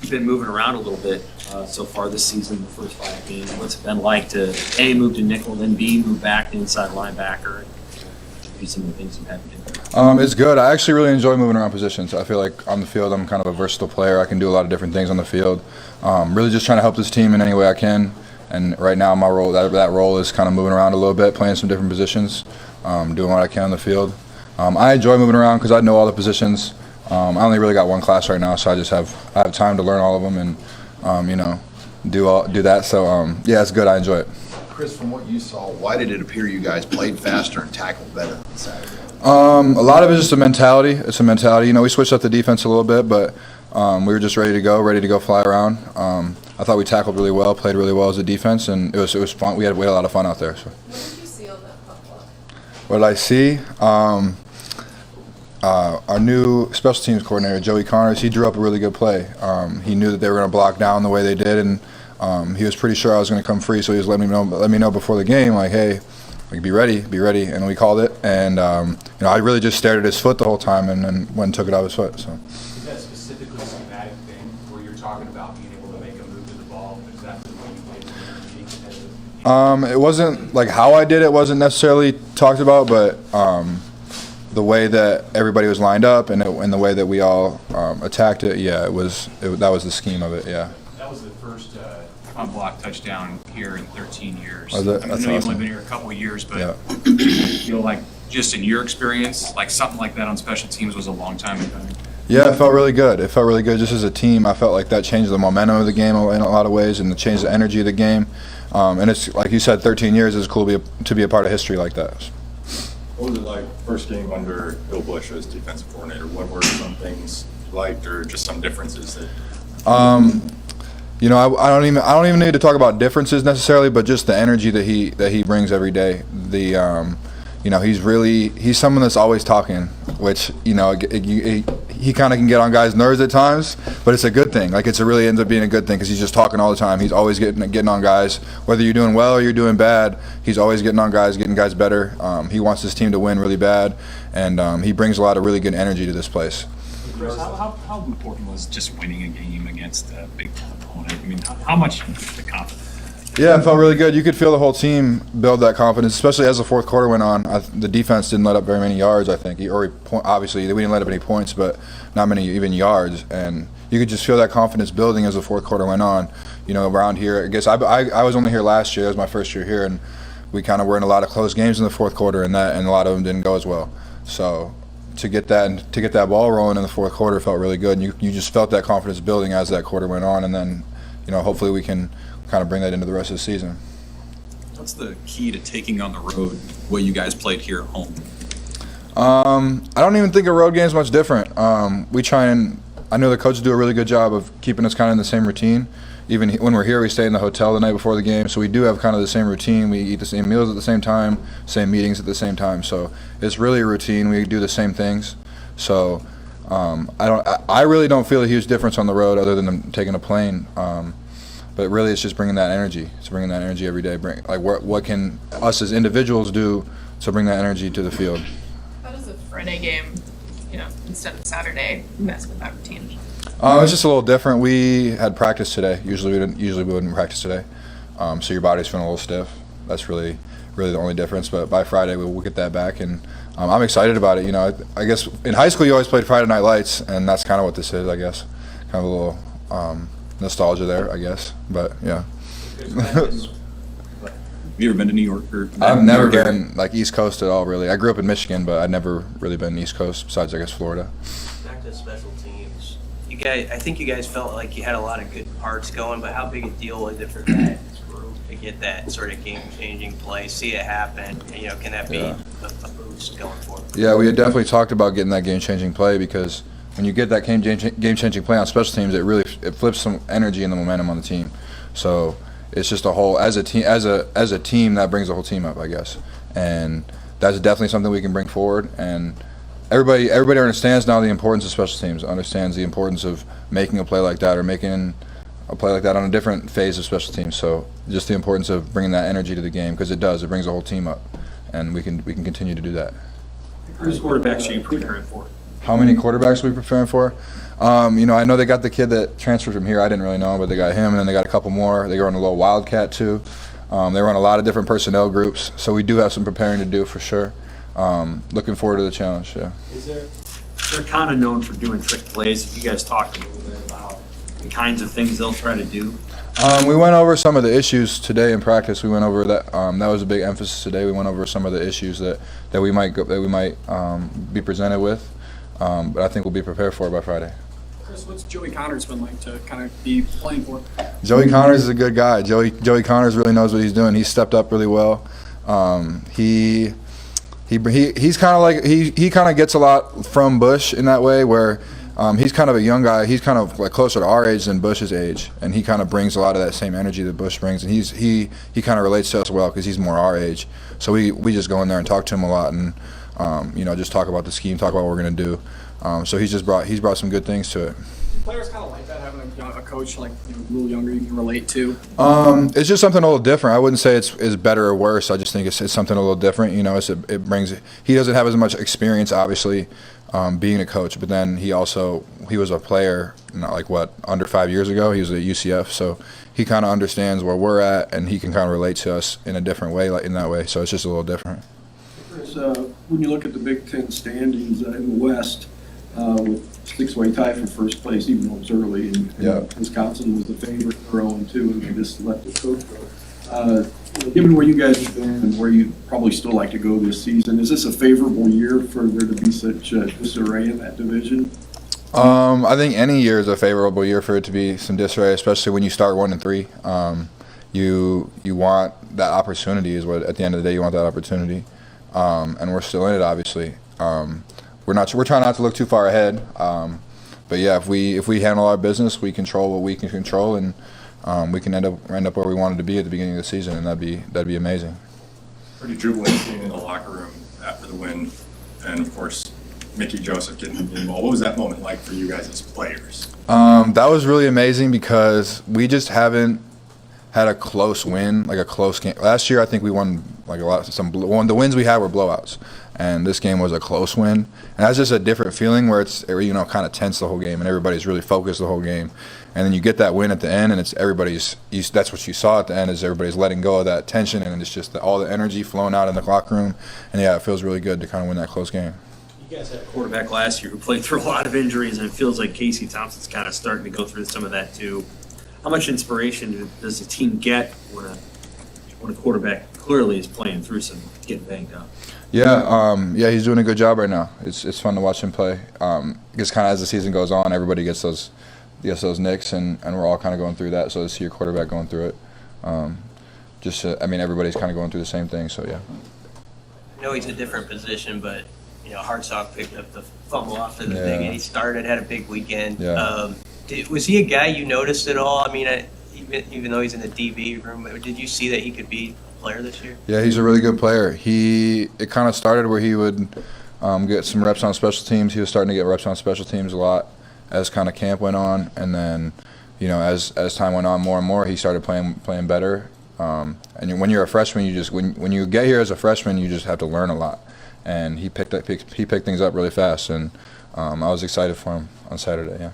you've been moving around a little bit so far this season, the first 5 games. What's it been like to A, move to nickel, then B, move back to inside linebacker, and do some of the things you had to do? It's good. I actually really enjoy moving around positions. I feel like on the field I'm kind of a versatile player. I can do a lot of different things on the field. Really just trying to help this team in any way I can. And right now my role, that role is kind of moving around a little bit, playing some different positions, doing what I can on the field. I enjoy moving around because I know all the positions. I only really got one class right now, so I have time to learn all of them and do that. So yeah, it's good. I enjoy it. Chris, from what you saw, why did it appear you guys played faster and tackled better than Saturday? A lot of it is just a mentality. It's a mentality. We switched up the defense a little bit, but we were just ready to go fly around. I thought we tackled really well, played really well as a defense, and it was fun. We had a lot of fun out there. So. What did you see on that puck block? What did I see? Our new special teams coordinator, Joey Connors, he drew up a really good play. He knew that they were going to block down the way they did, and he was pretty sure I was going to come free, so he was letting me know before the game, like, hey, like, be ready, and we called it. And I really just stared at his foot the whole time, and then went and took it out of his foot. So. Is that specifically a schematic thing where you're talking about being able to make a move to the ball? Is that the way you played being competitive? It wasn't like how I did it wasn't necessarily talked about, but the way that everybody was lined up and the way that we all attacked it, yeah, that was the scheme of it, yeah. That was the first unblocked touchdown here in 13 years. Oh, that's I know you've awesome. only been here a couple of years, but Yeah. you feel like just in your experience, like something like that on special teams was a long time ago. Yeah, it felt really good. It felt really good just as a team. I felt like that changed the momentum of the game in a lot of ways and it changed the energy of the game. And it's, like you said, 13 years. It's cool to be a part of history like that. What was it like first game under Bill Bush as defensive coordinator? What were some things you liked or just some differences that? I don't even need to talk about differences necessarily, but just the energy that he brings every day. He's someone that's always talking, which he kind of can get on guys' nerves at times, but it's a good thing. Like it really ends up being a good thing because he's just talking all the time. He's always getting on guys, whether you're doing well or you're doing bad. He's always getting on guys, getting guys better. He wants his team to win really bad, and he brings a lot of really good energy to this place. Chris, how important was just winning a game against a big opponent? I mean, how much the confidence? Yeah, it felt really good. You could feel the whole team build that confidence, especially as the fourth quarter went on. The defense didn't let up very many yards, I think. Obviously, we didn't let up any points, but not many even yards. And you could just feel that confidence building as the fourth quarter went on. Around here, I guess I was only here last year. That was my first year here, and we kind of were in a lot of close games in the fourth quarter, and a lot of them didn't go as well. So to get that ball rolling in the fourth quarter felt really good. And you just felt that confidence building as that quarter went on, and then hopefully we can kind of bring that into the rest of the season. What's the key to taking on the road the way you guys played here at home? I don't even think a road game is much different. I know the coaches do a really good job of keeping us kind of in the same routine. Even when we're here, we stay in the hotel the night before the game, so we do have kind of the same routine. We eat the same meals at the same time, same meetings at the same time. So it's really a routine. We do the same things. So I really don't feel a huge difference on the road other than taking a plane. But really, it's just bringing that energy. It's bringing that energy every day. What can us as individuals do to bring that energy to the field? How does a Friday game, instead of Saturday, mess with that routine? It's just a little different. We had practice today. Usually we wouldn't practice today. So your body's feeling a little stiff. That's really the only difference. But by Friday, we'll get that back, and I'm excited about it. I guess in high school you always played Friday Night Lights, and that's kind of what this is. I guess kind of a little nostalgia there, I guess. But yeah. Have you ever been to New York? I've never been East Coast at all, really. I grew up in Michigan, but I'd never really been East Coast besides, I guess, Florida. Back to special teams. I think you guys felt like you had a lot of good parts going, but how big a deal was it for that group to get that sort of game-changing play, see it happen? Can that be a boost going forward? Yeah, we had definitely talked about getting that game-changing play because when you get that game-changing play on special teams, it flips some energy and the momentum on the team. So it's just as a team that brings the whole team up, I guess, and that's definitely something we can bring forward. And everybody understands now the importance of special teams. Understands the importance of making a play like that or making a play like that on a different phase of special teams. So just the importance of bringing that energy to the game because it brings the whose whole team up, and we can continue to do that. Whose quarterbacks are you preparing for? How many quarterbacks are we preparing for? I know they got the kid that transferred from here. I didn't really know, but they got him, and then they got a couple more. They run a little Wildcat too. They run a lot of different personnel groups, so we do have some preparing to do for sure. Looking forward to the challenge. Yeah. They're kind of known for doing trick plays. If you guys talked a little bit about the kinds of things they'll try to do. We went over some of the issues today in practice. We went over that. That was a big emphasis today. We went over some of the issues that we might be presented with, but I think we'll be prepared for it by Friday. Chris, what's Joey Connors been like to kind of be playing for? Joey Connors is a good guy. Joey Connors really knows what he's doing. He's stepped up really well. He's kind of like he kind of gets a lot from Bush in that way where. He's kind of a young guy. He's kind of like closer to our age than Bush's age, and he kind of brings a lot of that same energy that Bush brings. And he kind of relates to us well because he's more our age. So we just go in there and talk to him a lot, and just talk about the scheme, talk about what we're gonna do. So he's brought some good things to it. Players kind of like that, having a coach like a little younger you can relate to. It's just something a little different. I wouldn't say it's better or worse. I just think it's something a little different. He doesn't have as much experience, obviously. Being a coach, but then he was a player, under 5 years ago. He was at UCF, so he kind of understands where we're at, and he can kind of relate to us in a different way, in that way. So it's just a little different. Chris, when you look at the Big Ten standings in the West, with 6-way tie for first place, even though it was early, and Wisconsin was the favorite, they're 0-2, and they just let the coach go. Given where you guys have been and where you probably still like to go this season, is this a favorable year for there to be such disarray in that division? I think any year is a favorable year for it to be some disarray, especially when you start 1-3. You want that opportunity. At the end of the day you want that opportunity, and we're still in it. Obviously, we're trying not to look too far ahead. But yeah, if we handle our business, we control what we can control, and we can end up where we wanted to be at the beginning of the season, and that'd be amazing. Pretty jubilant being in the locker room after the win, and of course, Mickey Joseph getting involved. What was that moment like for you guys as players? That was really amazing because we just haven't had a close win, like a close game. Last year, I think we won the wins we had were blowouts, and this game was a close win. And that's just a different feeling where it's kind of tense the whole game, and everybody's really focused the whole game. And then you get that win at the end, and it's that's what you saw at the end, is everybody's letting go of that tension, and it's just all the energy flowing out in the locker room. And yeah, it feels really good to kind of win that close game. You guys had a quarterback last year who played through a lot of injuries, and it feels like Casey Thompson's kind of starting to go through some of that too. How much inspiration does the team get when a quarterback clearly is playing through some getting banged up? Yeah, he's doing a good job right now. It's fun to watch him play. Because kind of as the season goes on, everybody gets those nicks, and we're all kind of going through that. So to see your quarterback going through it, everybody's kind of going through the same thing. So yeah. I know he's a different position, but Hartsock picked up the fumble after the thing, and he had a big weekend. Yeah. Was he a guy you noticed at all? I mean, even though he's in the DB room, did you see that he could be a player this year? Yeah, he's a really good player. It kind of started where he would get some reps on special teams. He was starting to get reps on special teams a lot as kind of camp went on, and then as time went on more and more, he started playing better. And when you're a freshman, when you get here as a freshman, you just have to learn a lot. And he picked things up really fast, and I was excited for him on Saturday. Yeah.